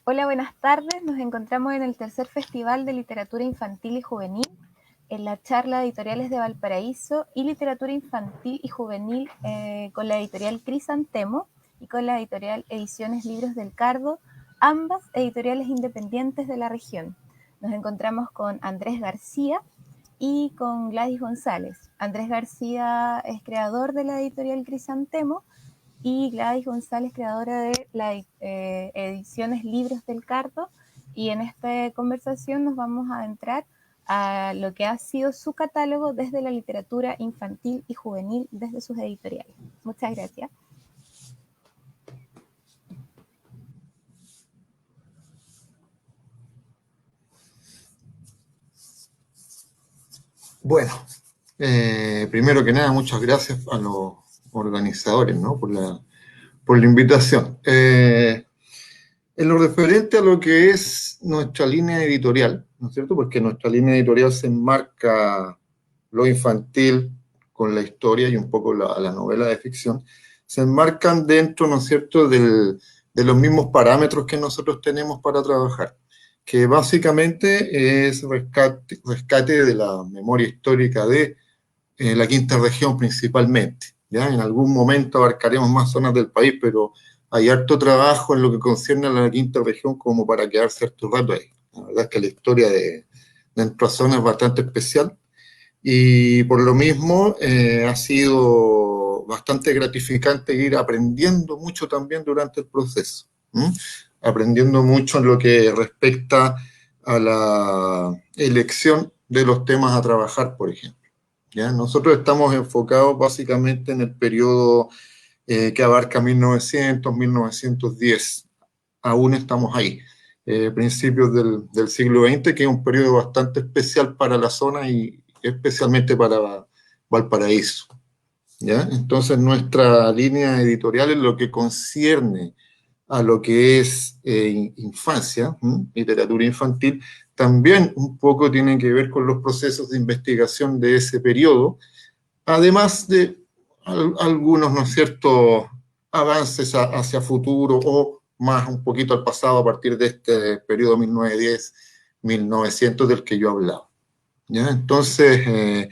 Hola, buenas tardes. Nos encontramos en el tercer Festival de Literatura Infantil y Juvenil, en la charla de editoriales de Valparaíso y literatura infantil y juvenil con la editorial Crisantemo y con la editorial Ediciones Libros del Cardo, ambas editoriales independientes de la región. Nos encontramos con Andrés García y con Gladys González. Andrés García es creador de la editorial Crisantemo y Gladys González, creadora de la Ediciones Libros del Cardo, y en esta conversación nos vamos a adentrar a lo que ha sido su catálogo desde la literatura infantil y juvenil, desde sus editoriales. Muchas gracias. Bueno, primero que nada, muchas gracias a los organizadores, ¿no? por la invitación. En lo referente a lo que es nuestra línea editorial, ¿no es cierto? Porque nuestra línea editorial se enmarca lo infantil con la historia y un poco la novela de ficción, se enmarcan dentro, ¿no es cierto?, de los mismos parámetros que nosotros tenemos para trabajar, que básicamente es rescate de la memoria histórica de la quinta región principalmente. ¿Ya? En algún momento abarcaremos más zonas del país, pero hay harto trabajo en lo que concierne a la quinta región como para quedar cierto rato ahí. La verdad es que la historia de nuestra zona es bastante especial y por lo mismo ha sido bastante gratificante ir aprendiendo mucho también durante el proceso. Aprendiendo mucho en lo que respecta a la elección de los temas a trabajar, por ejemplo. ¿Ya? Nosotros estamos enfocados básicamente en el periodo que abarca 1900, 1910. Aún estamos ahí. Principios del siglo XX, que es un periodo bastante especial para la zona y especialmente para Valparaíso. ¿Ya? Entonces, nuestra línea editorial en lo que concierne a lo que es infancia, literatura infantil, también un poco tiene que ver con los procesos de investigación de ese periodo, además de algunos, ¿no es cierto?, avances hacia futuro o más un poquito al pasado a partir de este periodo 1910-1900 del que yo hablaba. ¿Ya? Entonces,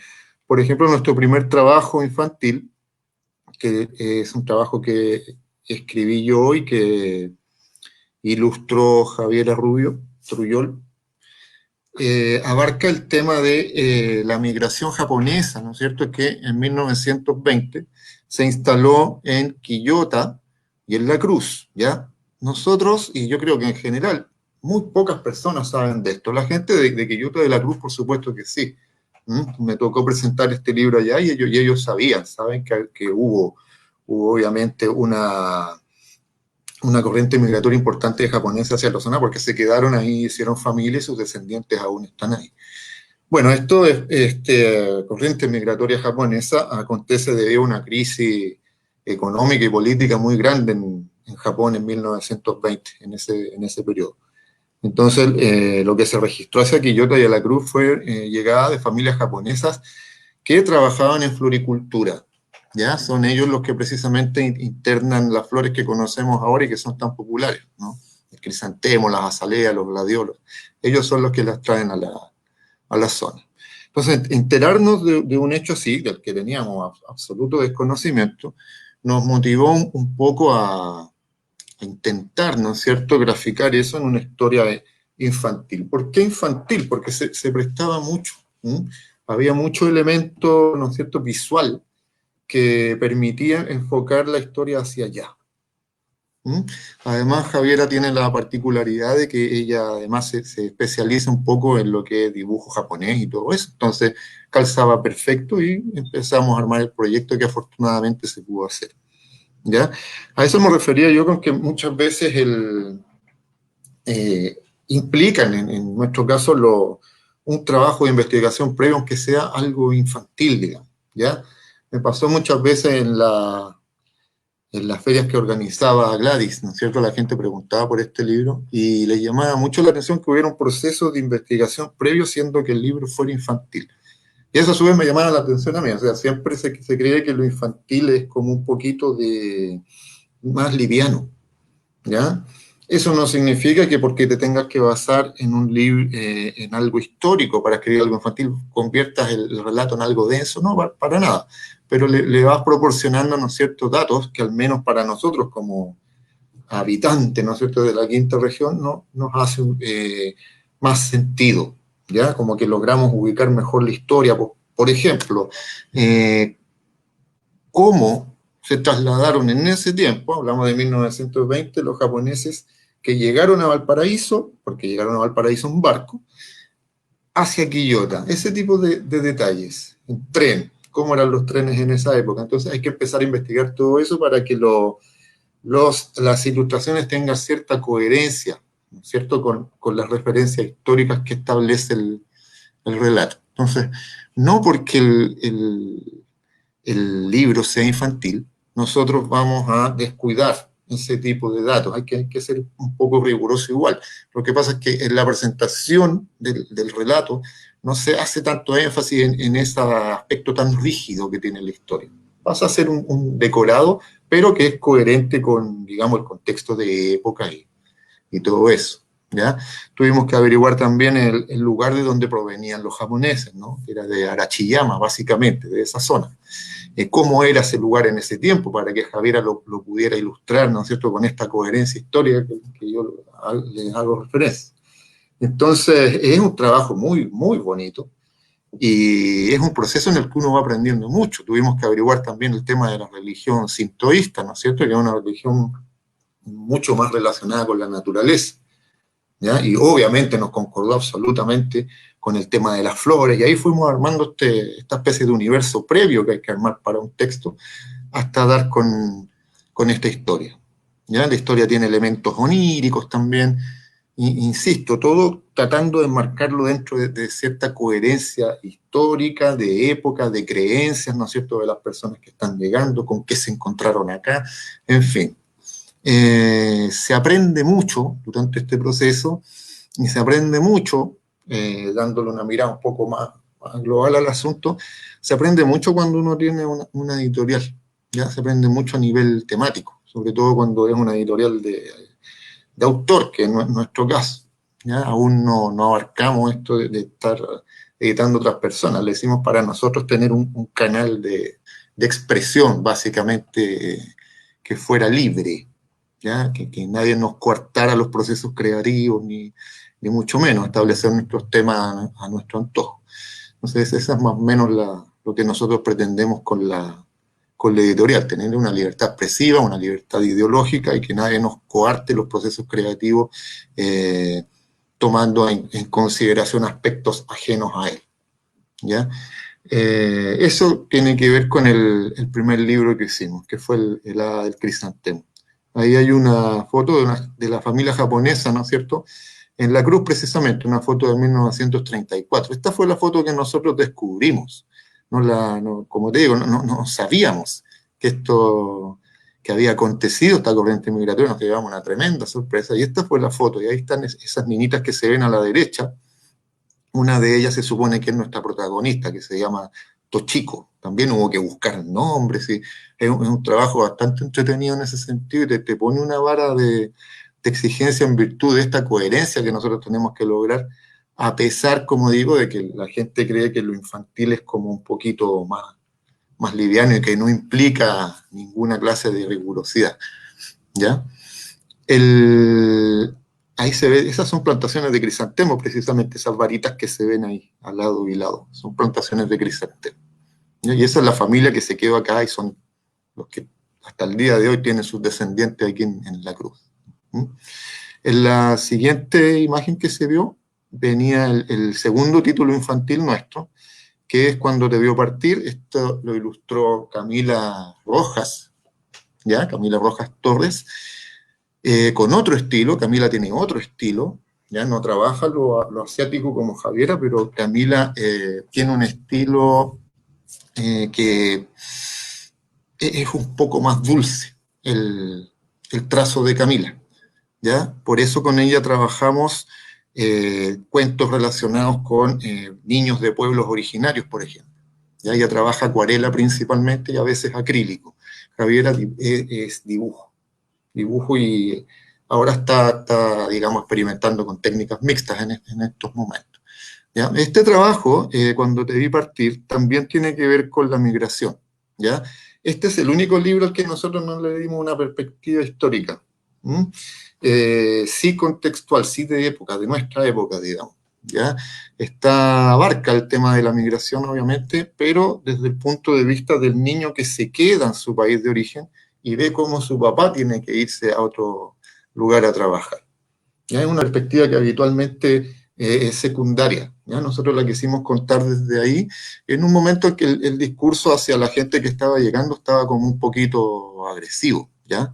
por ejemplo, nuestro primer trabajo infantil, que es un trabajo que escribí yo y que ilustró Javiera Rubio, Trujol, abarca el tema de la migración japonesa, ¿no es cierto?, que en 1920 se instaló en Quillota y en La Cruz, ¿ya? Nosotros, y yo creo que en general, muy pocas personas saben de esto. La gente de Quillota y de La Cruz, por supuesto que sí. Me tocó presentar este libro allá y ellos saben que hubo obviamente una corriente migratoria importante de japoneses hacia la zona porque se quedaron ahí, hicieron familia y sus descendientes aún están ahí. Bueno, corriente migratoria japonesa acontece debido a una crisis económica y política muy grande en Japón en 1920, en ese periodo. Entonces, lo que se registró hacia Quillota y a La Cruz fue llegada de familias japonesas que trabajaban en floricultura. ¿Ya? Son ellos los que precisamente internan las flores que conocemos ahora y que son tan populares, ¿no? El crisantemo, las azaleas, los gladiolos. Ellos son los que las traen a la zona. Entonces, enterarnos de un hecho así, del que teníamos absoluto desconocimiento, nos motivó un poco a intentar, ¿no es cierto?, graficar eso en una historia infantil. ¿Por qué infantil? Porque se prestaba mucho. Había mucho elemento, ¿no es cierto?, visual que permitían enfocar la historia hacia allá. Además, Javiera tiene la particularidad de que ella además se especializa un poco en lo que es dibujo japonés y todo eso, entonces calzaba perfecto y empezamos a armar el proyecto que afortunadamente se pudo hacer. ¿Ya? A eso me refería yo con que muchas veces implican, en nuestro caso, un trabajo de investigación previo, aunque sea algo infantil, digamos. ¿Ya? Me pasó muchas veces en las ferias que organizaba Gladys, ¿no es cierto? La gente preguntaba por este libro y les llamaba mucho la atención que hubiera un proceso de investigación previo, siendo que el libro fuera infantil. Y eso a su vez me llamaba la atención a mí, o sea, siempre se cree que lo infantil es como un poquito más liviano, ¿ya? Eso no significa que porque te tengas que basar en un libro, en algo histórico para escribir algo infantil, conviertas el relato en algo denso, no, para nada. Pero le vas proporcionando, ¿no es cierto?, datos que al menos para nosotros como habitantes, ¿no es cierto?, de la quinta región, ¿no?, nos hace más sentido, ¿ya? Como que logramos ubicar mejor la historia. Por ejemplo, cómo se trasladaron en ese tiempo, hablamos de 1920, los japoneses que llegaron a Valparaíso, porque llegaron a Valparaíso en barco, hacia Quillota, ese tipo de detalles, en tren, cómo eran los trenes en esa época. Entonces hay que empezar a investigar todo eso para que las ilustraciones tengan cierta coherencia, ¿no es cierto?, con las referencias históricas que establece el relato. Entonces, no porque el libro sea infantil, nosotros vamos a descuidar ese tipo de datos. Hay que ser un poco riguroso igual. Lo que pasa es que en la presentación del relato no se hace tanto énfasis en ese aspecto tan rígido que tiene la historia. Pasa a ser un decorado, pero que es coherente con, digamos, el contexto de época y todo eso. ¿Ya? Tuvimos que averiguar también el lugar de donde provenían los japoneses, ¿no? Era de Arachiyama, básicamente, de esa zona. Cómo era ese lugar en ese tiempo, para que Javiera lo pudiera ilustrar, ¿no es cierto?, con esta coherencia histórica que yo les hago referencia. Entonces, es un trabajo muy, muy bonito y es un proceso en el que uno va aprendiendo mucho. Tuvimos que averiguar también el tema de la religión sintoísta, ¿no es cierto?, que es una religión mucho más relacionada con la naturaleza. ¿Ya? Y obviamente nos concordó absolutamente con el tema de las flores, y ahí fuimos armando esta especie de universo previo que hay que armar para un texto, hasta dar con esta historia. ¿Ya? La historia tiene elementos oníricos también, insisto, todo tratando de enmarcarlo dentro de cierta coherencia histórica, de época, de creencias, ¿no es cierto?, de las personas que están llegando, con qué se encontraron acá, en fin. Se aprende mucho durante este proceso y se aprende mucho, dándole una mirada un poco más global al asunto, se aprende mucho cuando uno tiene una editorial, ¿ya? Se aprende mucho a nivel temático, sobre todo cuando es una editorial de autor, que no es nuestro caso, ¿ya? Aún no abarcamos esto de estar editando otras personas, le decimos para nosotros tener un canal de expresión, básicamente, que fuera libre, ¿ya? Que nadie nos coartara los procesos creativos, ni mucho menos establecer nuestros temas a nuestro antojo. Entonces, esa es más o menos lo que nosotros pretendemos con la editorial, tener una libertad expresiva, una libertad ideológica y que nadie nos coarte los procesos creativos, tomando en consideración aspectos ajenos a él. ¿Ya? Eso tiene que ver con el primer libro que hicimos, que fue el Hada del Crisantemo. Ahí hay una foto de la familia japonesa, ¿no es cierto?, en la cruz precisamente, una foto de 1934. Esta fue la foto que nosotros descubrimos. Como te digo, no sabíamos que esto que había acontecido, esta corriente migratoria, nos llevamos una tremenda sorpresa. Y esta fue la foto, y ahí están esas niñitas que se ven a la derecha. Una de ellas se supone que es nuestra protagonista, que se llama Tochiko. También hubo que buscar nombres, y es un trabajo bastante entretenido en ese sentido, y te pone una vara de exigencia en virtud de esta coherencia que nosotros tenemos que lograr, a pesar, como digo, de que la gente cree que lo infantil es como un poquito más liviano y que no implica ninguna clase de rigurosidad. ¿Ya? Ahí se ve, esas son plantaciones de crisantemo, precisamente esas varitas que se ven ahí, al lado y lado, son plantaciones de crisantemo. ¿Ya? Y esa es la familia que se quedó acá y son los que hasta el día de hoy tienen sus descendientes aquí en la cruz. ¿Mm? En la siguiente imagen que se vio, venía el segundo título infantil nuestro, que es Cuando te vio partir. Esto lo ilustró Camila Rojas, ¿ya? Camila Rojas Torres, con otro estilo. Camila tiene otro estilo, ya no trabaja lo asiático como Javiera, pero Camila tiene un estilo que es un poco más dulce, el trazo de Camila. ¿Ya? Por eso con ella trabajamos cuentos relacionados con niños de pueblos originarios, por ejemplo. ¿Ya? Ella trabaja acuarela principalmente y a veces acrílico. Javiera es dibujo y ahora está, digamos, experimentando con técnicas mixtas en estos momentos. ¿Ya? Este trabajo, cuando te vi partir, también tiene que ver con la migración. ¿Ya? Este es el único libro al que nosotros no le dimos una perspectiva histórica. Sí contextual, sí de época, de nuestra época, digamos. ¿Ya? Abarca el tema de la migración, obviamente, pero desde el punto de vista del niño que se queda en su país de origen y ve cómo su papá tiene que irse a otro lugar a trabajar. ¿Ya? Es una perspectiva que habitualmente es secundaria. ¿Ya? Nosotros la quisimos contar desde ahí, en un momento en que el discurso hacia la gente que estaba llegando estaba como un poquito agresivo. ¿Ya?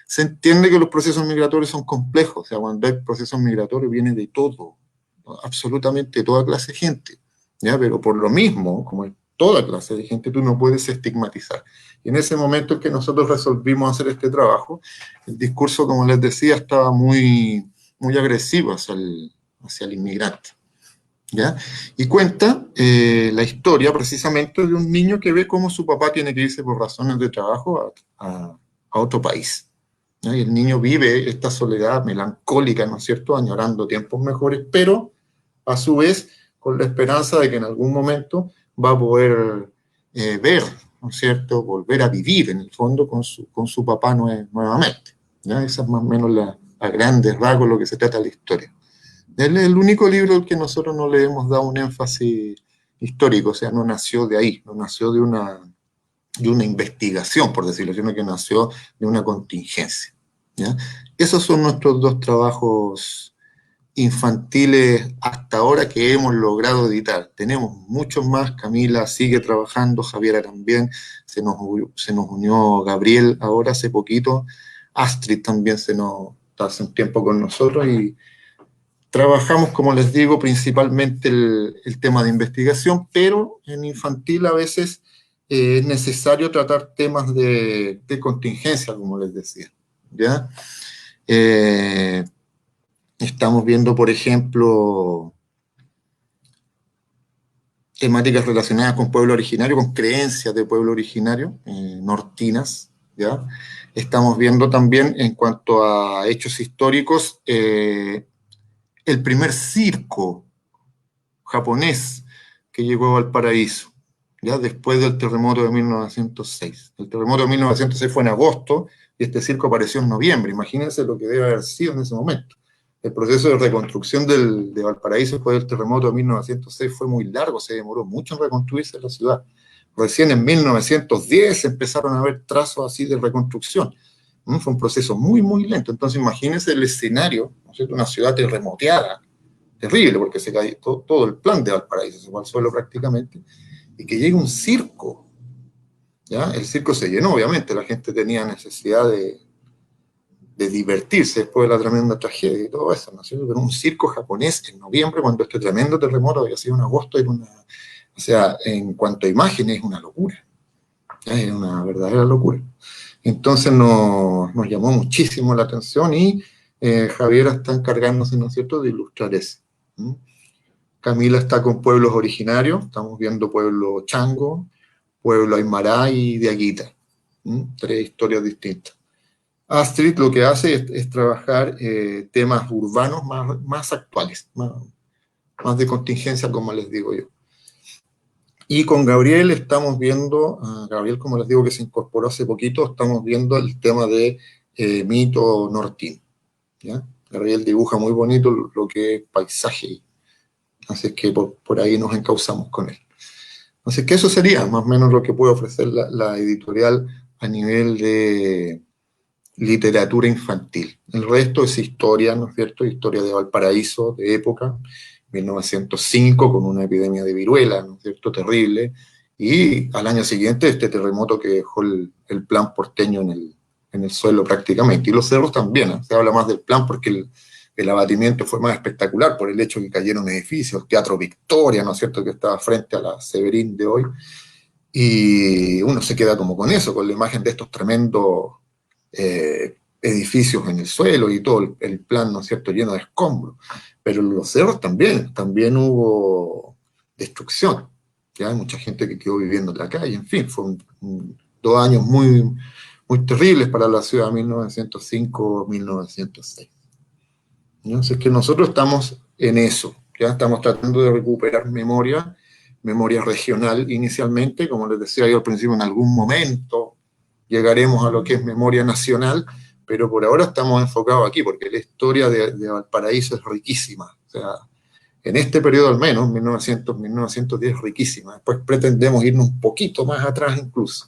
Se entiende que los procesos migratorios son complejos, o sea, cuando hay procesos migratorios viene de todo, ¿no? Absolutamente toda clase de gente. ¿Ya? Pero por lo mismo, como es toda clase de gente, tú no puedes estigmatizar. Y en ese momento en que nosotros resolvimos hacer este trabajo, el discurso, como les decía, estaba muy agresivo hacia el inmigrante. ¿Ya? Y cuenta la historia precisamente de un niño que ve cómo su papá tiene que irse por razones de trabajo a otro país. ¿Ya? Y el niño vive esta soledad melancólica, ¿no es cierto?, añorando tiempos mejores, pero a su vez con la esperanza de que en algún momento va a poder ver, ¿no es cierto?, volver a vivir en el fondo con su papá nuevamente. ¿Ya? Esa es más o menos a grandes rasgos lo que se trata de la historia. Es el único libro al que nosotros no le hemos dado un énfasis histórico, o sea, no nació de ahí, no nació de una investigación, por decirlo, sino que nació de una contingencia. ¿Ya? Esos son nuestros dos trabajos infantiles hasta ahora que hemos logrado editar. Tenemos muchos más, Camila sigue trabajando, Javiera también, se nos unió Gabriel ahora hace poquito, Astrid también está hace un tiempo con nosotros y trabajamos, como les digo, principalmente el tema de investigación, pero en infantil a veces es necesario tratar temas de contingencia, como les decía. ¿Ya? Eh, Estamos viendo, por ejemplo, temáticas relacionadas con pueblo originario, con creencias de pueblo originario, nortinas, ¿ya? Estamos viendo también, en cuanto a hechos históricos, el primer circo japonés que llegó a Valparaíso, ¿ya? Después del terremoto de 1906. El terremoto de 1906 fue en agosto y este circo apareció en noviembre. Imagínense lo que debe haber sido en ese momento. El proceso de reconstrucción de Valparaíso después del terremoto de 1906 fue muy largo, se demoró mucho en reconstruirse la ciudad. Recién en 1910 empezaron a haber trazos así de reconstrucción. Fue un proceso muy lento. Entonces imagínense el escenario, ¿no es cierto? Una ciudad terremoteada, terrible, porque se cae todo el plan de Valparaíso, se fue al suelo prácticamente, y que llegue un circo, ¿ya? El circo se llenó, obviamente, la gente tenía necesidad de divertirse después de la tremenda tragedia y todo eso, ¿no es cierto? Pero un circo japonés en noviembre, cuando este tremendo terremoto había sido en agosto, o sea, en cuanto a imágenes, es una locura, ¿ya? Es una verdadera locura. Entonces nos llamó muchísimo la atención y Javiera está encargándose, ¿no es cierto?, de ilustrar eso. Camila está con pueblos originarios, estamos viendo pueblo Chango, pueblo Aymara y Diaguita, tres historias distintas. Astrid lo que hace es trabajar temas urbanos más actuales, más de contingencia, como les digo yo. Y con Gabriel estamos viendo, Gabriel, como les digo, que se incorporó hace poquito, estamos viendo el tema de mito nortino. ¿Ya? Gabriel dibuja muy bonito lo que es paisaje, así es que por ahí nos encauzamos con él. Así que eso sería más o menos lo que puede ofrecer la editorial a nivel de literatura infantil. El resto es historia, ¿no es cierto? Historia de Valparaíso, de época, 1905, con una epidemia de viruela, ¿no es cierto? Terrible. Y al año siguiente este terremoto que dejó el plan porteño en el suelo prácticamente. Y los cerros también, ¿eh? Se habla más del plan porque el abatimiento fue más espectacular por el hecho de que cayeron edificios, el Teatro Victoria, ¿no es cierto?, que estaba frente a la Severín de hoy, y uno se queda como con eso, con la imagen de estos tremendos edificios en el suelo y todo el plan, ¿no es cierto?, lleno de escombros. Pero en los cerros también hubo destrucción, ya hay mucha gente que quedó viviendo en la calle, en fin, fue 2 años muy terribles para la ciudad, 1905-1906. ¿No? Así que nosotros estamos en eso, ya estamos tratando de recuperar memoria regional inicialmente, como les decía yo al principio, en algún momento llegaremos a lo que es memoria nacional, pero por ahora estamos enfocados aquí, porque la historia de Valparaíso es riquísima, o sea, en este periodo al menos, 1900-1910, riquísima. Después pretendemos irnos un poquito más atrás incluso,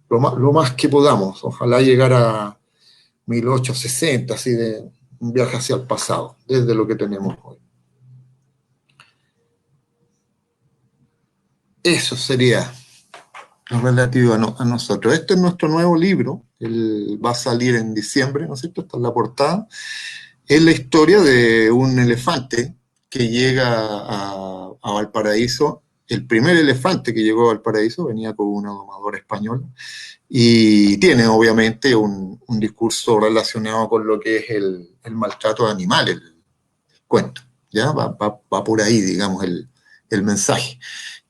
lo más que podamos, ojalá llegar a 1860, así de un viaje hacia el pasado, desde lo que tenemos hoy. Eso sería lo relativo a nosotros. Este es nuestro nuevo libro, va a salir en diciembre, ¿no es cierto? Está en la portada. Es la historia de un elefante que llega a Valparaíso. El primer elefante que llegó a Valparaíso venía con una domadora española y tiene obviamente un discurso relacionado con lo que es el maltrato de animales, el cuento. ¿Ya? Va por ahí, digamos, el mensaje.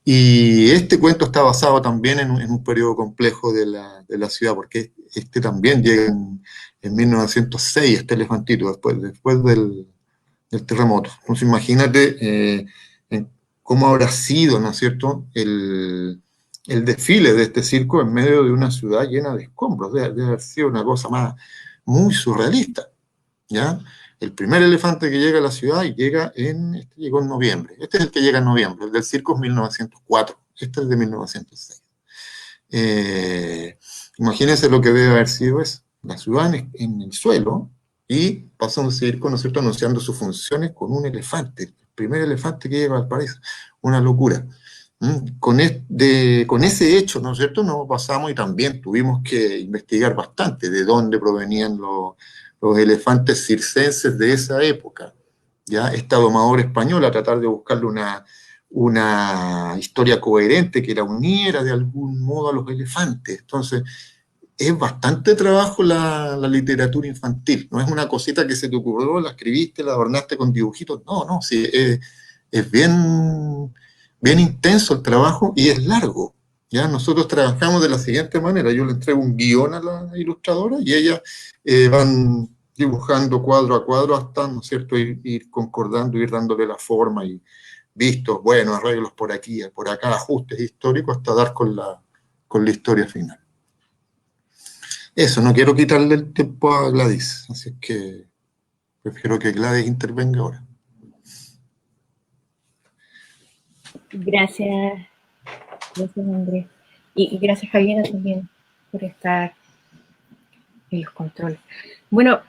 Y este cuento está basado también en un periodo complejo de la ciudad, porque este también llega en 1906, este elefantito, después del terremoto. Entonces imagínate cómo habrá sido, ¿no es cierto?, el desfile de este circo en medio de una ciudad llena de escombros. Debe haber sido una cosa más muy surrealista, ¿ya? El primer elefante que llega a la ciudad y llegó en noviembre. Este es el que llega en noviembre, el del circo es 1904, este es de 1906. Imagínense lo que debe haber sido eso. La ciudad en el suelo y pasa un circo, ¿no es cierto?, anunciando sus funciones con un elefante, el primer elefante que llega al país. Una locura. Con ese hecho, ¿no es cierto?, nos pasamos y también tuvimos que investigar bastante de dónde provenían los elefantes circenses de esa época. ¿Ya? Esta domadora española, tratar de buscarle una historia coherente que la uniera de algún modo a los elefantes. Entonces, es bastante trabajo la literatura infantil. No es una cosita que se te ocurrió, la escribiste, la adornaste con dibujitos. No, no, sí, es bien intenso el trabajo y es largo. ¿Ya? Nosotros trabajamos de la siguiente manera. Yo le entrego un guión a la ilustradora y ellas van dibujando cuadro a cuadro hasta, ¿no es cierto?, ir concordando, ir dándole la forma y vistos, bueno, arreglos por aquí, por acá, ajustes históricos hasta dar con la historia final. Eso, no quiero quitarle el tiempo a Gladys, así es que prefiero que Gladys intervenga ahora. Gracias, gracias Andrés. Y gracias Javiera también por estar en los controles. Bueno,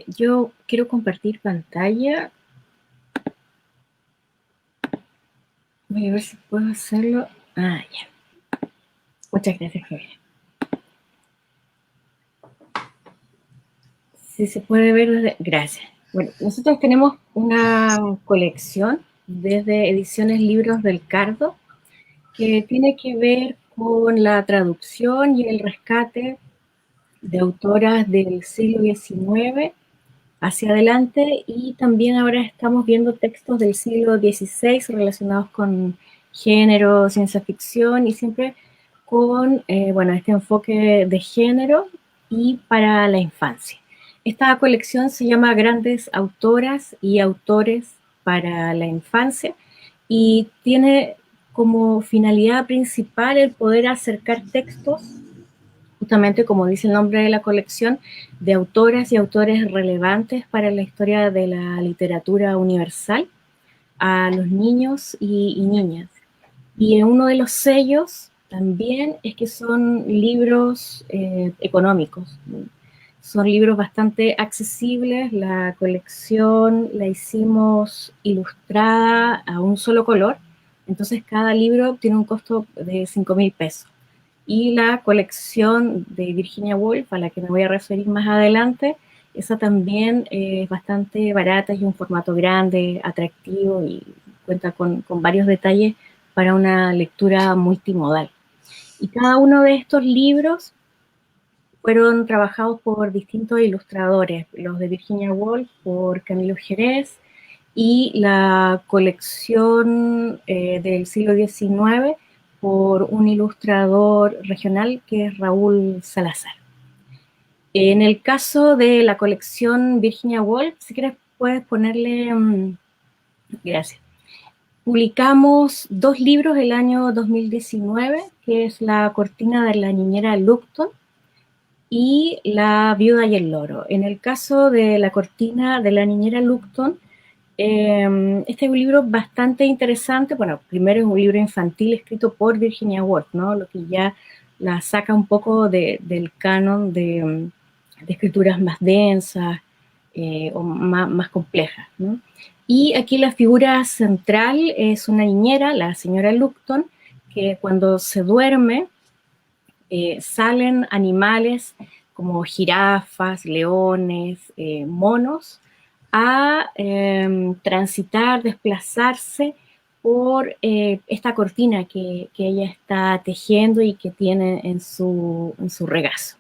yo quiero compartir pantalla. Voy a ver si puedo hacerlo. Ah, ya. Muchas gracias, Javiera. Si se puede ver desde... Gracias. Bueno, nosotros tenemos una colección desde Ediciones Libros del Cardo que tiene que ver con la traducción y el rescate de autoras del siglo XIX hacia adelante, y también ahora estamos viendo textos del siglo XVI relacionados con género, ciencia ficción, y siempre con este enfoque de género y para la infancia. Esta colección se llama Grandes Autoras y Autores para la Infancia y tiene como finalidad principal el poder acercar textos, justamente como dice el nombre de la colección, de autoras y autores relevantes para la historia de la literatura universal a los niños y niñas. Y uno de los sellos también es que son libros económicos. Son libros bastante accesibles. La colección la hicimos ilustrada a un solo color, entonces cada libro tiene un costo de 5.000 pesos. Y la colección de Virginia Woolf, a la que me voy a referir más adelante, esa también es bastante barata, es un formato grande, atractivo y cuenta con varios detalles para una lectura multimodal. Y cada uno de estos libros fueron trabajados por distintos ilustradores, los de Virginia Woolf por Camilo Jerez, y la colección del siglo XIX por un ilustrador regional que es Raúl Salazar. En el caso de la colección Virginia Woolf, si quieres puedes ponerle... gracias. Publicamos 2 libros el año 2019, que es La cortina de la niñera Lupton y La viuda y el loro. En el caso de La cortina de la niñera Lupton, este es un libro bastante interesante. Bueno, primero es un libro infantil escrito por Virginia Woolf, ¿no? Lo que ya la saca un poco del canon de escrituras más densas o más complejas, ¿no? Y aquí la figura central es una niñera, la señora Lupton, que cuando se duerme salen animales como jirafas, leones, monos, a transitar, desplazarse por esta cortina que ella está tejiendo y que tiene en su regazo.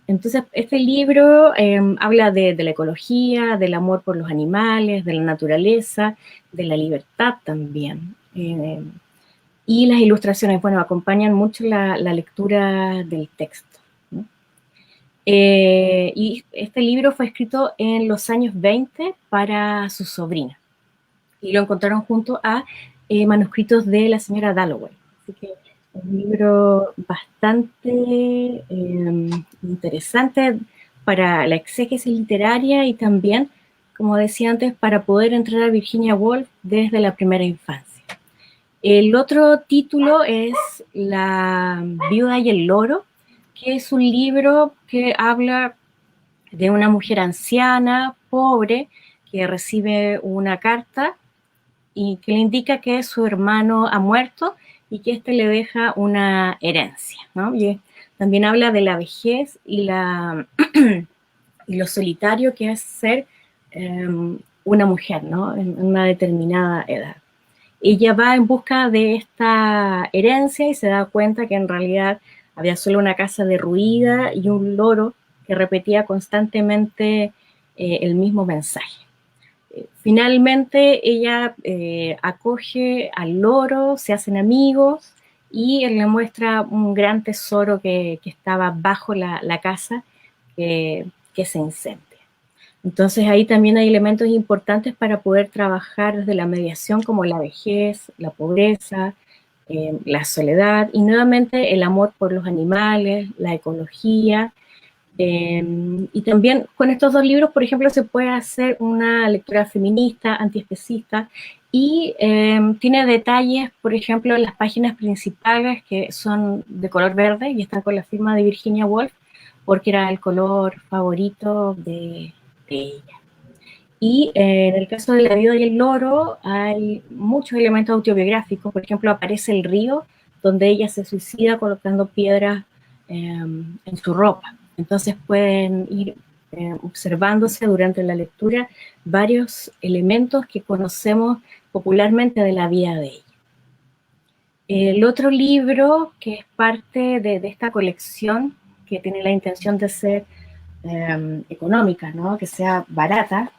Entonces, este libro habla de la ecología, del amor por los animales, de la naturaleza, de la libertad también. Y las ilustraciones, bueno, acompañan mucho la lectura del texto, ¿no? Y este libro fue escrito en los años 20 para su sobrina. Y lo encontraron junto a manuscritos de la señora Dalloway. Así que un libro bastante interesante para la exégesis literaria y también, como decía antes, para poder entrar a Virginia Woolf desde la primera infancia. El otro título es La viuda y el loro, que es un libro que habla de una mujer anciana, pobre, que recibe una carta y que le indica que su hermano ha muerto y que éste le deja una herencia, ¿no? Y también habla de la vejez y y lo solitario que es ser una mujer, ¿no? En una determinada edad. Ella va en busca de esta herencia y se da cuenta que en realidad había solo una casa derruida y un loro que repetía constantemente el mismo mensaje. Finalmente ella acoge al loro, se hacen amigos y él le muestra un gran tesoro que estaba bajo la casa que se incendia. Entonces ahí también hay elementos importantes para poder trabajar desde la mediación, como la vejez, la pobreza, la soledad y nuevamente el amor por los animales, la ecología. Y también con estos 2 libros, por ejemplo, se puede hacer una lectura feminista, antiespecista, y tiene detalles, por ejemplo, en las páginas principales que son de color verde y están con la firma de Virginia Woolf, porque era el color favorito de ella. Y en el caso de La viuda y el loro hay muchos elementos autobiográficos. Por ejemplo, aparece el río donde ella se suicida colocando piedras en su ropa. Entonces pueden ir observándose durante la lectura varios elementos que conocemos popularmente de la vida de ella. El otro libro que es parte de esta colección, que tiene la intención de ser económica, ¿no? Que sea barata,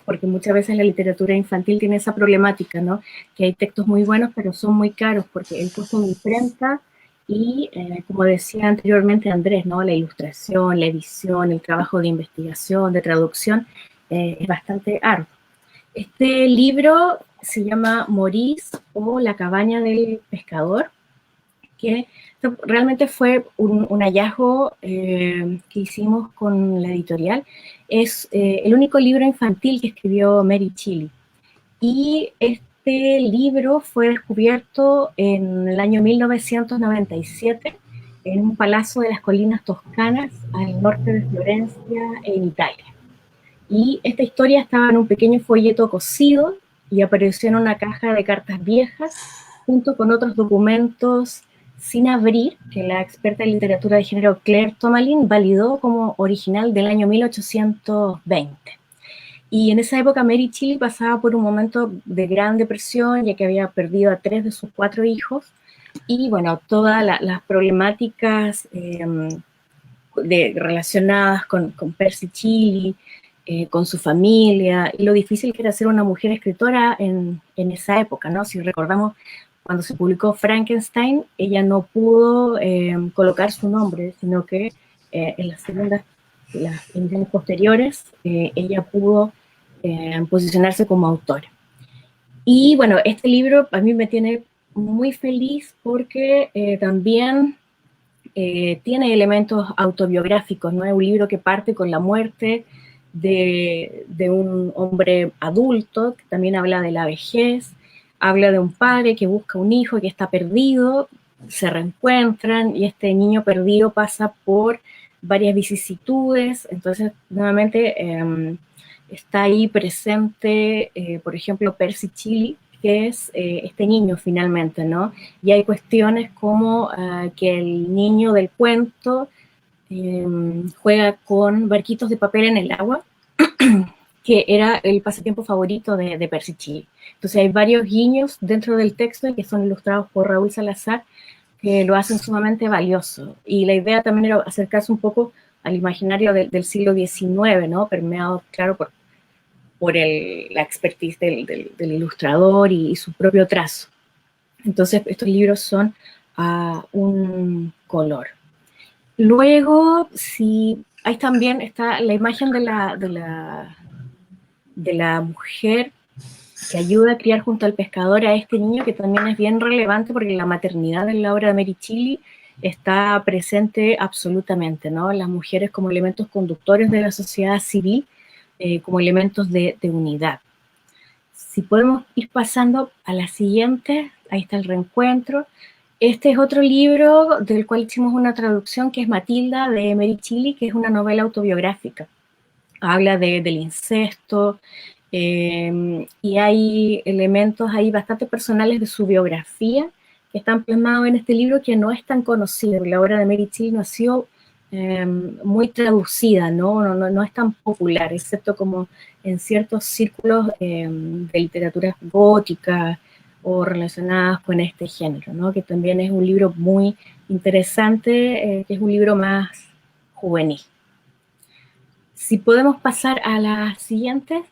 porque muchas veces la literatura infantil tiene esa problemática, ¿no? Que hay textos muy buenos, pero son muy caros, porque el costo de imprenta y, como decía anteriormente Andrés, ¿no? La ilustración, la edición, el trabajo de investigación, de traducción, es bastante arduo. Este libro se llama Maurice o La cabaña del pescador, que realmente fue un hallazgo que hicimos con la editorial. Es el único libro infantil que escribió Mary Shelley. Y este libro fue descubierto en el año 1997 en un palacio de las colinas toscanas al norte de Florencia, en Italia. Y esta historia estaba en un pequeño folleto cosido y apareció en una caja de cartas viejas junto con otros documentos sin abrir, que la experta en literatura de género Claire Tomalin validó como original del año 1820. Y en esa época Mary Shelley pasaba por un momento de gran depresión, ya que había perdido a 3 de sus 4 hijos, y bueno, todas las problemáticas relacionadas con Percy Shelley, con su familia, y lo difícil que era ser una mujer escritora en esa época, ¿no? Si recordamos, cuando se publicó Frankenstein, ella no pudo colocar su nombre, sino que en las ediciones posteriores, ella pudo posicionarse como autora. Y bueno, este libro a mí me tiene muy feliz porque también tiene elementos autobiográficos, ¿no? Es un libro que parte con la muerte de un hombre adulto, que también habla de la vejez, habla de un padre que busca un hijo que está perdido, se reencuentran y este niño perdido pasa por varias vicisitudes, entonces nuevamente está ahí presente, por ejemplo, Percy Shelley, que es este niño finalmente, ¿no? Y hay cuestiones como que el niño del cuento juega con barquitos de papel en el agua, que era el pasatiempo favorito de Percy Shelley. Entonces hay varios guiños dentro del texto que son ilustrados por Raúl Salazar, que lo hacen sumamente valioso. Y la idea también era acercarse un poco al imaginario del siglo XIX, ¿no? Permeado, claro, por la expertise del ilustrador y su propio trazo. Entonces, estos libros son a un color. Luego, si ahí también está la imagen de la mujer que ayuda a criar junto al pescador a este niño, que también es bien relevante porque la maternidad en la obra de Mary Shelley está presente absolutamente, ¿no? Las mujeres como elementos conductores de la sociedad civil, como elementos de unidad. Si podemos ir pasando a la siguiente, ahí está el reencuentro. Este es otro libro del cual hicimos una traducción, que es Matilda, de Mary Shelley, que es una novela autobiográfica. Habla del incesto, y hay elementos ahí bastante personales de su biografía que están plasmados en este libro, que no es tan conocido. La obra de Mary Shelley no ha sido muy traducida, no es tan popular, excepto como en ciertos círculos de literatura gótica o relacionadas con este género, ¿no? Que también es un libro muy interesante, que es un libro más juvenil. Si podemos pasar a la siguiente,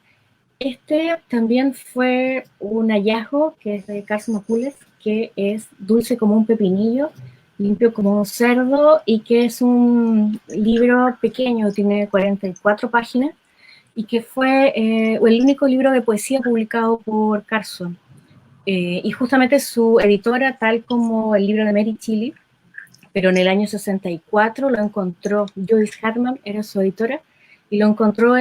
este también fue un hallazgo, que es de Carson McCullers, que es Dulce como un pepinillo, limpio como un cerdo, y que es un libro pequeño, tiene 44 páginas, y que fue el único libro de poesía publicado por Carson. Y justamente su editora, tal como el libro de Mary Shelley, pero en el año 64 lo encontró Joyce Hartman, era su editora, y lo encontró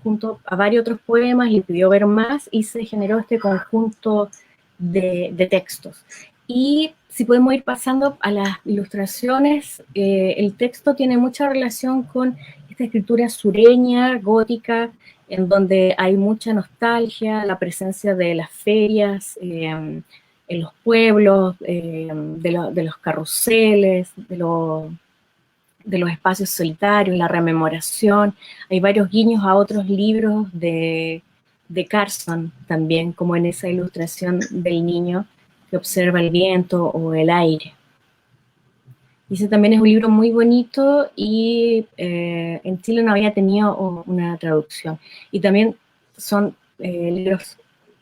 junto a varios otros poemas, le pidió ver más y se generó este conjunto de textos. Y si podemos ir pasando a las ilustraciones, el texto tiene mucha relación con esta escritura sureña, gótica, en donde hay mucha nostalgia, la presencia de las ferias, en los pueblos, de los carruseles, de los espacios solitarios, la rememoración. Hay varios guiños a otros libros de Carson también, como en esa ilustración del niño que observa el viento o el aire. Y ese también es un libro muy bonito y en Chile no había tenido una traducción. Y también son libros,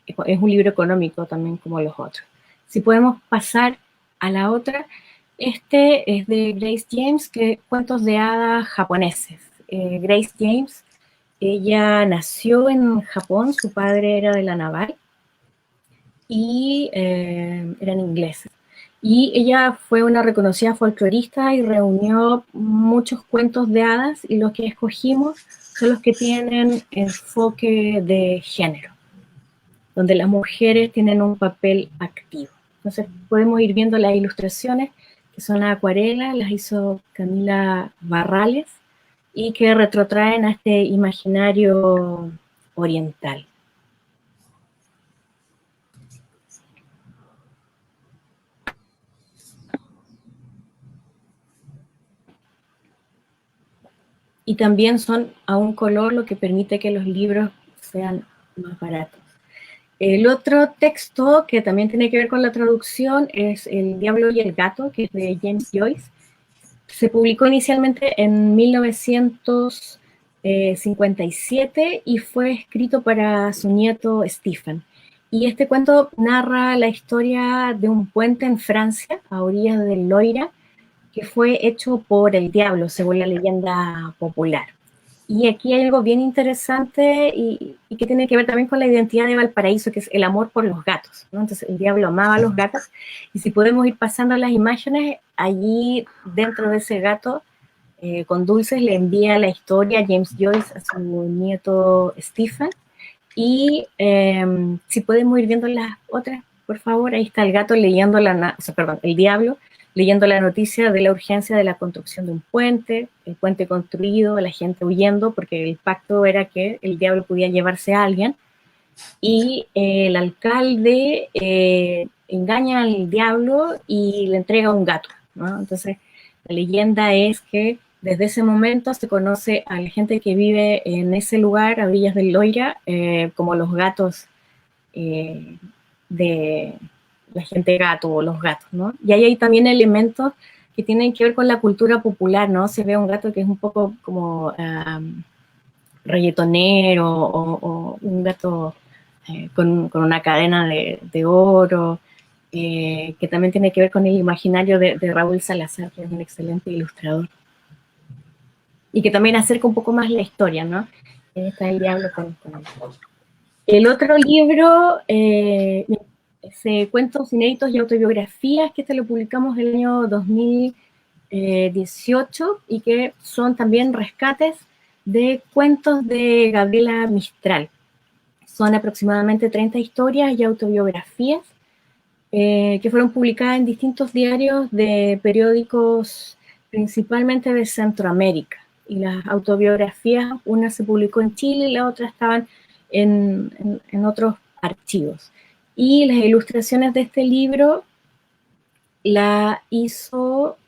es un libro económico también como los otros. Si podemos pasar a la otra, este es de Grace James, que cuentos de hadas japoneses. Grace James, ella nació en Japón, su padre era de la naval y eran ingleses. Y ella fue una reconocida folclorista y reunió muchos cuentos de hadas, y los que escogimos son los que tienen enfoque de género, donde las mujeres tienen un papel activo. Entonces podemos ir viendo las ilustraciones, que son acuarelas, las hizo Camila Barrales, y que retrotraen a este imaginario oriental. Y también son a un color, lo que permite que los libros sean más baratos. El otro texto que también tiene que ver con la traducción es El Diablo y el Gato, que es de James Joyce. Se publicó inicialmente en 1957 y fue escrito para su nieto Stephen. Y este cuento narra la historia de un puente en Francia, a orillas del Loira, que fue hecho por el diablo, según la leyenda popular. Y aquí hay algo bien interesante y que tiene que ver también con la identidad de Valparaíso, que es el amor por los gatos, ¿no? Entonces el diablo amaba a los gatos, y si podemos ir pasando las imágenes, allí dentro de ese gato, con dulces, le envía la historia a James Joyce, a su nieto Stephen. Y si podemos ir viendo las otras, por favor, ahí está el gato leyendo el diablo leyendo la noticia de la urgencia de la construcción de un puente, el puente construido, la gente huyendo, porque el pacto era que el diablo podía llevarse a alguien, y el alcalde engaña al diablo y le entrega un gato, ¿no? Entonces, la leyenda es que desde ese momento se conoce a la gente que vive en ese lugar, a orillas del Loira, como los gatos de la gente gato o los gatos, ¿no? Y ahí hay también elementos que tienen que ver con la cultura popular, ¿no? Se ve un gato que es un poco como reggaetonero o un gato con una cadena de oro, que también tiene que ver con el imaginario de Raúl Salazar, que es un excelente ilustrador. Y que también acerca un poco más la historia, ¿no? Está el diablo con el otro libro, Cuentos inéditos y autobiografías, que lo publicamos el año 2018 y que son también rescates de cuentos de Gabriela Mistral. Son aproximadamente 30 historias y autobiografías que fueron publicadas en distintos diarios de periódicos, principalmente de Centroamérica. Y las autobiografías, una se publicó en Chile y la otra estaban en otros archivos. Y las ilustraciones de este libro la hizo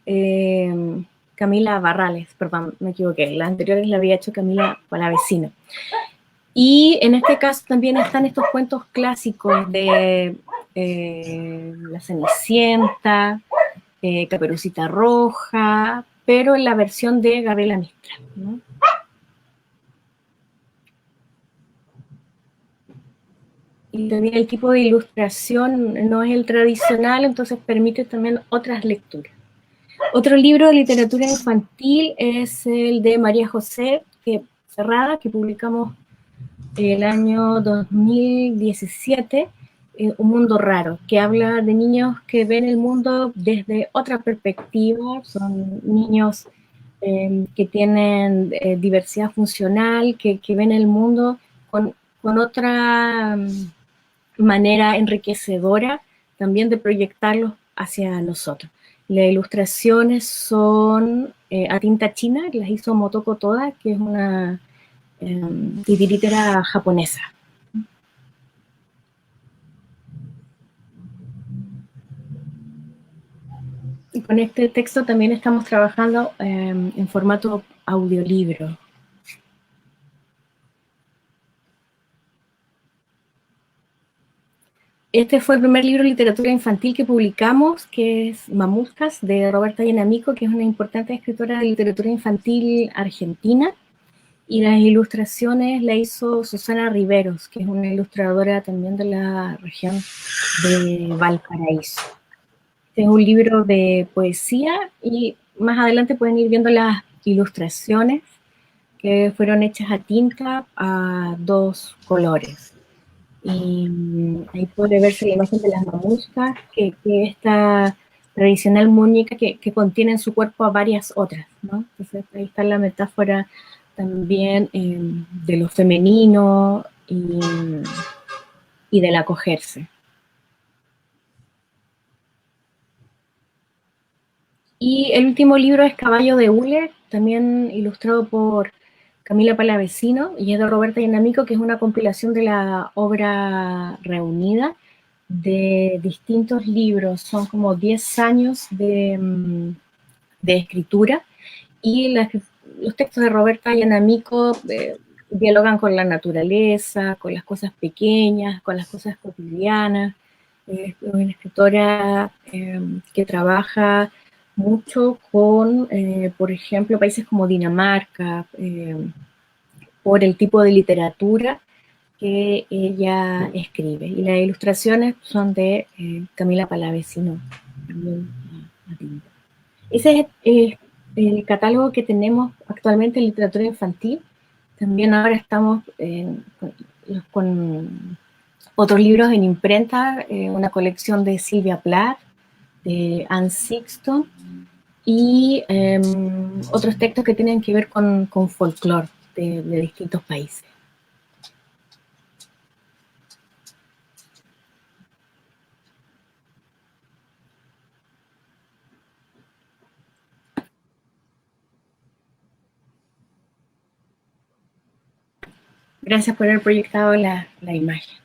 Camila Barrales, perdón, me equivoqué, las anteriores la había hecho Camila Palavecino. Y en este caso también están estos cuentos clásicos de La Cenicienta, Caperucita Roja, pero en la versión de Gabriela Mistral, ¿no? Y también el tipo de ilustración no es el tradicional, entonces permite también otras lecturas. Otro libro de literatura infantil es el de María José Cerrada, que publicamos el año 2017, Un mundo raro, que habla de niños que ven el mundo desde otra perspectiva. Son niños que tienen diversidad funcional, que ven el mundo con otra manera enriquecedora también de proyectarlos hacia nosotros. Las ilustraciones son a tinta china, las hizo Motoko Toda, que es una titirítera japonesa. Y con este texto también estamos trabajando en formato audiolibro. Este fue el primer libro de literatura infantil que publicamos, que es Mamuscas, de Roberta Yanamico, que es una importante escritora de literatura infantil argentina. Y las ilustraciones la hizo Susana Riveros, que es una ilustradora también de la región de Valparaíso. Este es un libro de poesía y más adelante pueden ir viendo las ilustraciones que fueron hechas a tinta a 2 colores. Y ahí puede verse la imagen de las mamuscas, que esta tradicional muñeca que contiene en su cuerpo a varias otras, ¿no? Entonces ahí está la metáfora también de lo femenino y del acogerse. Y el último libro es Caballo de Hule, también ilustrado por Camila Palavecino, y es de Roberta Yanamico, que es una compilación de la obra reunida de distintos libros. Son como 10 años de escritura, y los textos de Roberta Yanamico dialogan con la naturaleza, con las cosas pequeñas, con las cosas cotidianas. Es una escritora que trabaja mucho con, por ejemplo, países como Dinamarca, por el tipo de literatura que ella escribe. Y las ilustraciones son de Camila Palavecino. Ese es el catálogo que tenemos actualmente en literatura infantil. También ahora estamos con otros libros en imprenta, una colección de Sylvia Plath, de Anne Sexton, y otros textos que tienen que ver con folclore de distintos países. Gracias por haber proyectado la imagen.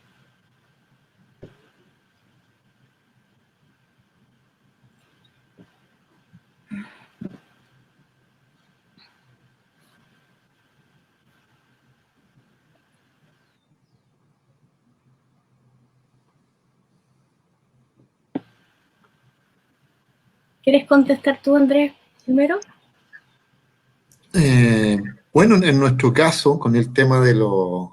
¿Quieres contestar tú, Andrés, primero? Bueno, en nuestro caso, con el tema de los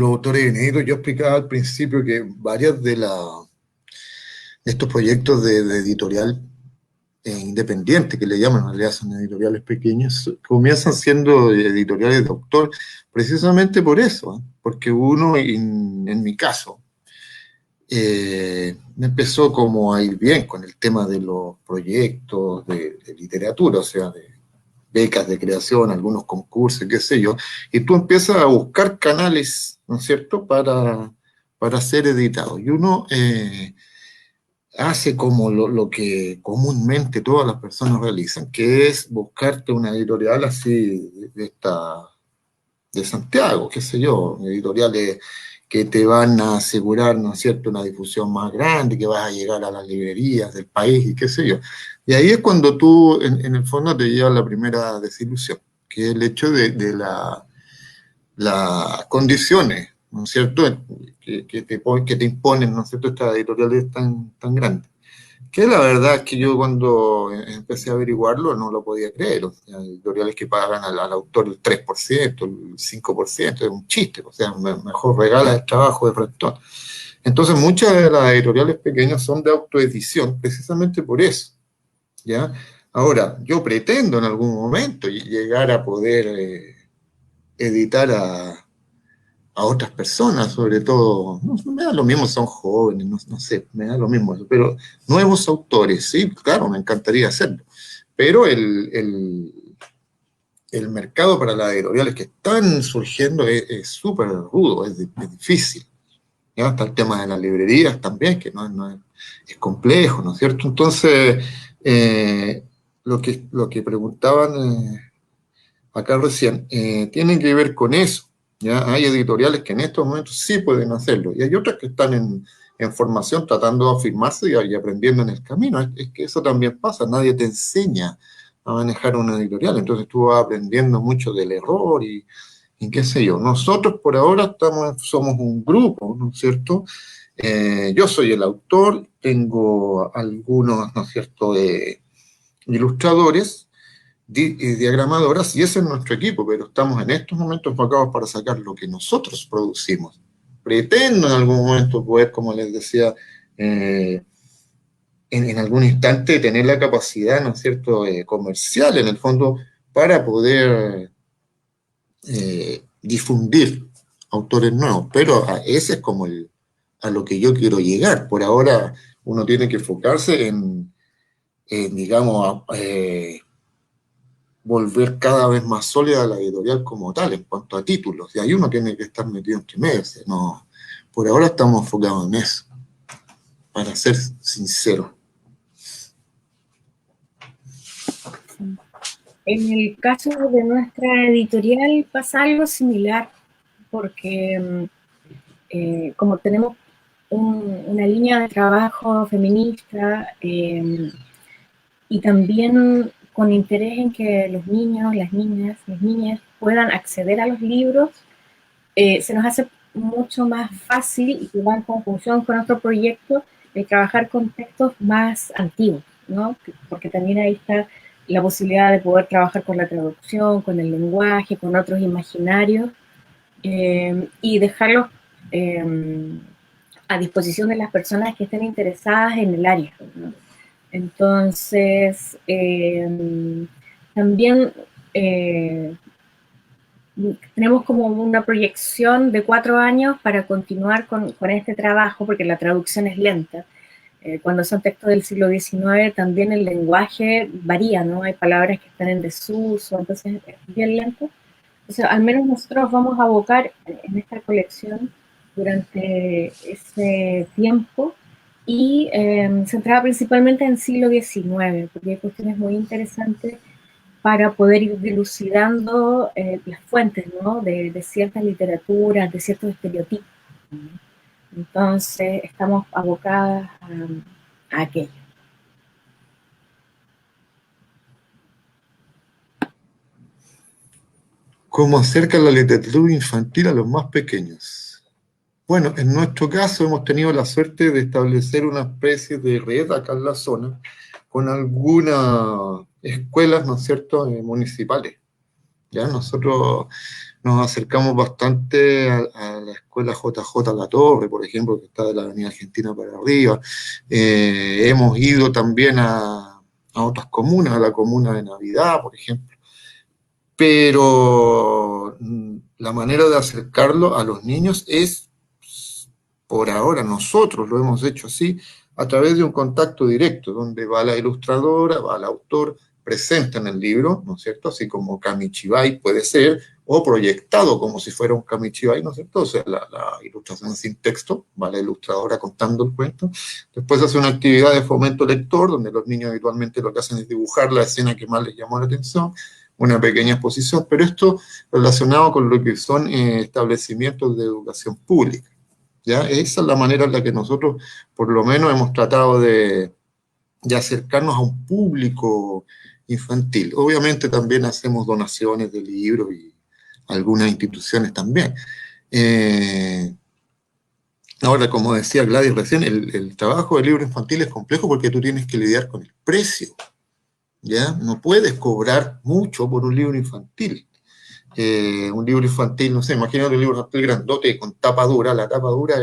autores inéditos, yo explicaba al principio que varias de estos proyectos de editorial independiente, que le llaman, en realidad son editoriales pequeñas, comienzan siendo editoriales de autor, precisamente por eso, porque uno, en mi caso, me empezó como a ir bien con el tema de los proyectos de literatura, o sea, de becas de creación, algunos concursos, qué sé yo, y tú empiezas a buscar canales, ¿no es cierto?, para ser editado. Y uno hace como lo que comúnmente todas las personas realizan, que es buscarte una editorial así de Santiago, qué sé yo, editoriales que te van a asegurar, ¿no es cierto?, una difusión más grande, que vas a llegar a las librerías del país y qué sé yo. Y ahí es cuando tú, en el fondo, te llevas la primera desilusión, que es el hecho de las condiciones, ¿no es cierto?, que te imponen, ¿no es cierto?, estas editoriales tan grandes. Que la verdad es que yo cuando empecé a averiguarlo no lo podía creer. O sea, editoriales que pagan al autor el 3%, el 5%, es un chiste. O sea, mejor regala el trabajo de frente. Entonces, muchas de las editoriales pequeñas son de autoedición precisamente por eso, ¿ya? Ahora, yo pretendo en algún momento llegar a poder editar a otras personas, sobre todo, no, me da lo mismo, son jóvenes, no sé, me da lo mismo eso, pero nuevos autores, sí, claro, me encantaría hacerlo, pero el mercado para las editoriales que están surgiendo es súper rudo, es difícil. ¿Ya? Está el tema de las librerías también, que es complejo, ¿no es cierto? Entonces, lo que preguntaban acá recién, tiene que ver con eso. ¿Ya? Hay editoriales que en estos momentos sí pueden hacerlo, y hay otras que están en formación tratando de afirmarse y aprendiendo en el camino. Es que eso también pasa, nadie te enseña a manejar una editorial, entonces tú vas aprendiendo mucho del error y qué sé yo. Nosotros por ahora somos un grupo, ¿no es cierto? Yo soy el autor, tengo algunos, ¿no es cierto?, ilustradores, diagramadoras, y ese es nuestro equipo, pero estamos en estos momentos enfocados para sacar lo que nosotros producimos. Pretendo en algún momento poder, como les decía, en algún instante tener la capacidad, ¿no es cierto?, comercial en el fondo para poder difundir autores nuevos, pero ese es como a lo que yo quiero llegar. Por ahora uno tiene que enfocarse digamos, volver cada vez más sólida la editorial como tal, en cuanto a títulos, y ahí uno tiene que estar metido entre medio. No, por ahora estamos enfocados en eso, para ser sincero. En el caso de nuestra editorial pasa algo similar, porque como tenemos una línea de trabajo feminista y también con interés en que los niños, las niñas puedan acceder a los libros, se nos hace mucho más fácil, y que va en conjunción con otro proyecto, de trabajar con textos más antiguos, ¿no? Porque también ahí está la posibilidad de poder trabajar con la traducción, con el lenguaje, con otros imaginarios, y dejarlos a disposición de las personas que estén interesadas en el área, ¿no? Entonces, también tenemos como una proyección de 4 años para continuar con este trabajo, porque la traducción es lenta. Cuando son textos del siglo XIX, también el lenguaje varía, ¿no? Hay palabras que están en desuso, entonces es bien lento. Entonces, al menos nosotros vamos a abocar en esta colección durante ese tiempo y centrada principalmente en el siglo XIX, porque hay cuestiones muy interesantes para poder ir dilucidando las fuentes, ¿no? de ciertas literaturas, de ciertos estereotipos. Entonces, estamos abocadas a aquello. ¿Cómo acerca la literatura infantil a los más pequeños? Bueno, en nuestro caso hemos tenido la suerte de establecer una especie de red acá en la zona con algunas escuelas, ¿no es cierto?, municipales. ¿Ya? Nosotros nos acercamos bastante a la escuela JJ La Torre, por ejemplo, que está de la Avenida Argentina para arriba. Hemos ido también a otras comunas, a la comuna de Navidad, por ejemplo. Pero la manera de acercarlo a los niños es, por ahora, nosotros lo hemos hecho así, a través de un contacto directo, donde va la ilustradora, va el autor, presentan el libro, ¿no es cierto? Así como Kamichibai puede ser, o proyectado como si fuera un Kamichibai, ¿no es cierto? O sea, la ilustración sin texto, va la ilustradora contando el cuento. Después hace una actividad de fomento lector, donde los niños habitualmente lo que hacen es dibujar la escena que más les llamó la atención, una pequeña exposición, pero esto relacionado con lo que son establecimientos de educación pública. ¿Ya? Esa es la manera en la que nosotros, por lo menos, hemos tratado de acercarnos a un público infantil. Obviamente también hacemos donaciones de libros y algunas instituciones también. Ahora, como decía Gladys recién, el trabajo del libro infantil es complejo porque tú tienes que lidiar con el precio. ¿Ya? No puedes cobrar mucho por un libro infantil. Un libro infantil, no sé, imagínate un libro infantil grandote con tapa dura, la tapa dura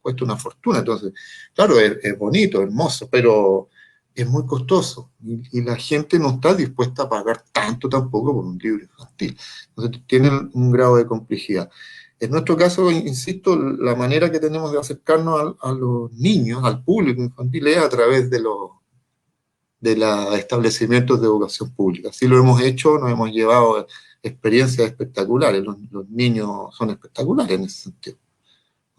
cuesta una fortuna, entonces, claro, es bonito, hermoso, pero es muy costoso y la gente no está dispuesta a pagar tanto tampoco por un libro infantil. Entonces, tienen un grado de complejidad. En nuestro caso, insisto, la manera que tenemos de acercarnos a los niños, al público infantil, es a través de los establecimientos de educación pública. Así lo hemos hecho, nos hemos llevado experiencias espectaculares, los niños son espectaculares en ese sentido.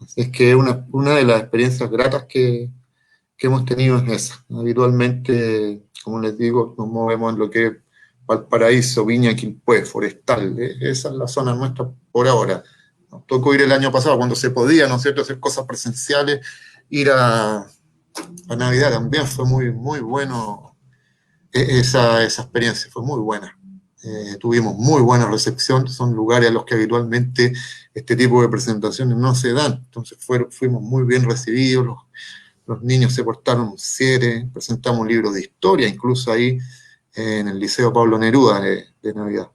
Así es que una de las experiencias gratas que hemos tenido es esa. Habitualmente, como les digo, nos movemos en lo que es Valparaíso, Viña, Quilpué, Forestal, esa es la zona nuestra por ahora. Nos tocó ir el año pasado cuando se podía, ¿no es cierto?, hacer cosas presenciales, ir a Navidad también fue muy, muy bueno. Esa experiencia fue muy buena. Tuvimos muy buena recepción, son lugares a los que habitualmente este tipo de presentaciones no se dan, entonces fuimos muy bien recibidos, los niños se portaron 7, presentamos un libro de historia, incluso ahí en el Liceo Pablo Neruda de Navidad.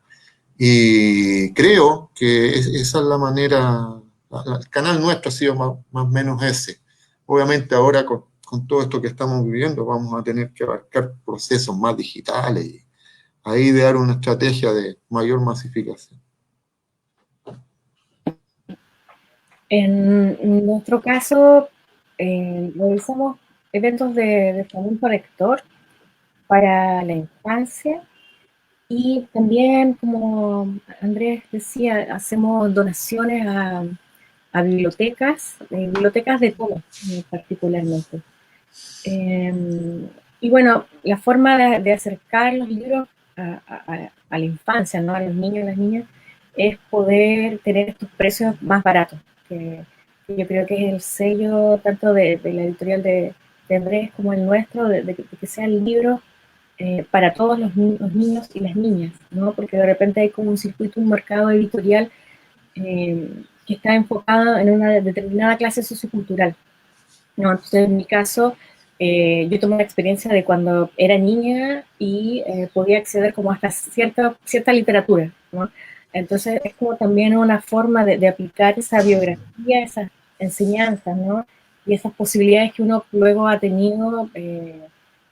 Y creo que esa es la manera, el canal nuestro ha sido más o menos ese. Obviamente ahora con todo esto que estamos viviendo vamos a tener que abarcar procesos más digitales y ahí idear una estrategia de mayor masificación. En nuestro caso, realizamos eventos de fomento lector para la infancia y también, como Andrés decía, hacemos donaciones a bibliotecas de todo, particularmente. Y bueno, la forma de acercar los libros a la infancia, ¿no?, a los niños y las niñas, es poder tener estos precios más baratos, que yo creo que es el sello tanto de la editorial de Andrés como el nuestro, de que sean libros para todos los niños y las niñas, ¿no? Porque de repente hay como un circuito, un mercado editorial que está enfocado en una determinada clase sociocultural, ¿no? Entonces, en mi caso, yo tomé la experiencia de cuando era niña y podía acceder como hasta cierta literatura, ¿no? Entonces es como también una forma de aplicar esa biografía, esas enseñanzas, ¿no? Y esas posibilidades que uno luego ha tenido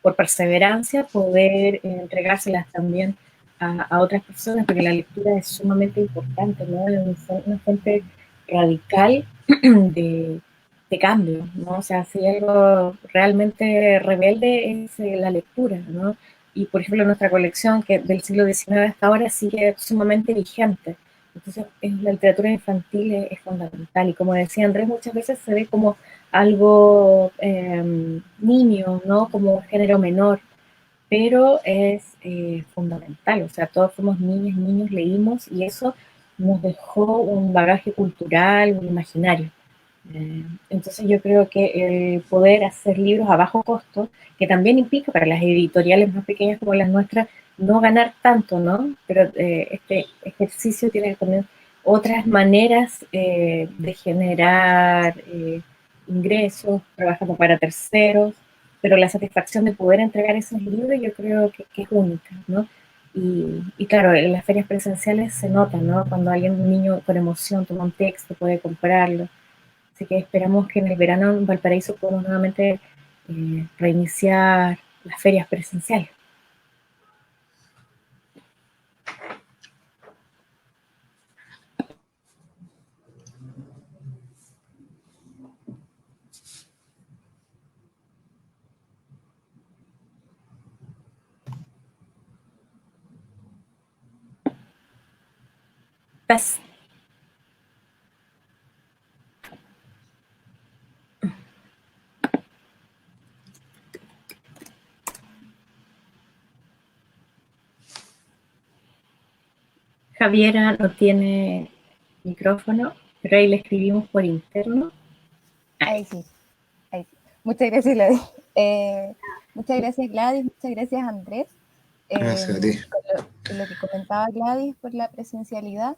por perseverancia, poder entregárselas también a otras personas, porque la lectura es sumamente importante, ¿no? Es una fuente radical de, de cambio, ¿no? O sea, si algo realmente rebelde es la lectura, ¿no? Y por ejemplo nuestra colección que del siglo XIX hasta ahora sigue sumamente vigente. Entonces la literatura infantil es fundamental y como decía Andrés, muchas veces se ve como algo niño, ¿no? Como un género menor, pero es fundamental, o sea, todos fuimos niños, niños, leímos y eso nos dejó un bagaje cultural, un imaginario. Entonces yo creo que el poder hacer libros a bajo costo, que también implica para las editoriales más pequeñas como las nuestras, no ganar tanto, ¿no? Pero este ejercicio tiene también otras maneras de generar ingresos, trabajando para terceros, pero la satisfacción de poder entregar esos libros yo creo que es única, ¿no? Y claro, en las ferias presenciales se nota, ¿no? Cuando alguien, un niño con emoción toma un texto, puede comprarlo. Así que esperamos que en el verano en Valparaíso podamos nuevamente reiniciar las ferias presenciales. Paz. Javiera no tiene micrófono, pero ahí le escribimos por interno. Ahí sí, ahí sí. Muchas gracias, Gladys. Muchas gracias, Gladys. Muchas gracias, Andrés. Gracias a ti. Con lo que comentaba Gladys por la presencialidad.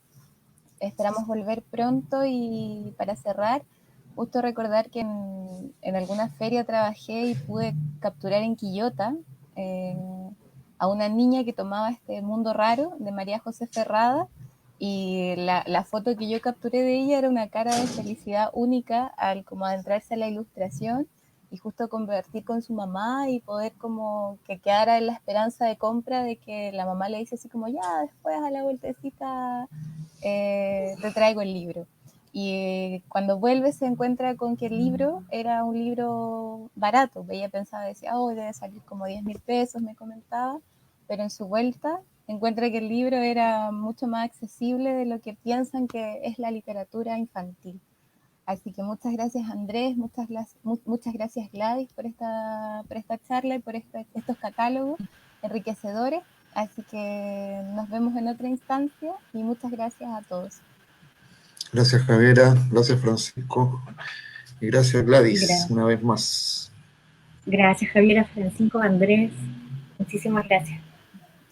Esperamos volver pronto y para cerrar, justo recordar que en alguna feria trabajé y pude capturar en Quillota a una niña que tomaba este mundo raro de María José Ferrada y la foto que yo capturé de ella era una cara de felicidad única al como adentrarse a la ilustración y justo convertir con su mamá y poder como que quedara en la esperanza de compra de que la mamá le dice así como ya después a la vueltecita te traigo el libro. Y cuando vuelve se encuentra con que el libro era un libro barato. Ella pensaba, decía, oh, debe salir como 10.000 pesos, me comentaba, pero en su vuelta encuentra que el libro era mucho más accesible de lo que piensan que es la literatura infantil. Así que muchas gracias Andrés, muchas gracias Gladys por esta charla y por estos catálogos enriquecedores. Así que nos vemos en otra instancia y muchas gracias a todos. Gracias, Javiera. Gracias, Francisco. Y gracias, Gladys, Gracias. una vez más. Gracias, Javiera, Francisco, Andrés. Muchísimas gracias.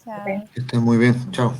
Chao. Que estén muy bien. Chao.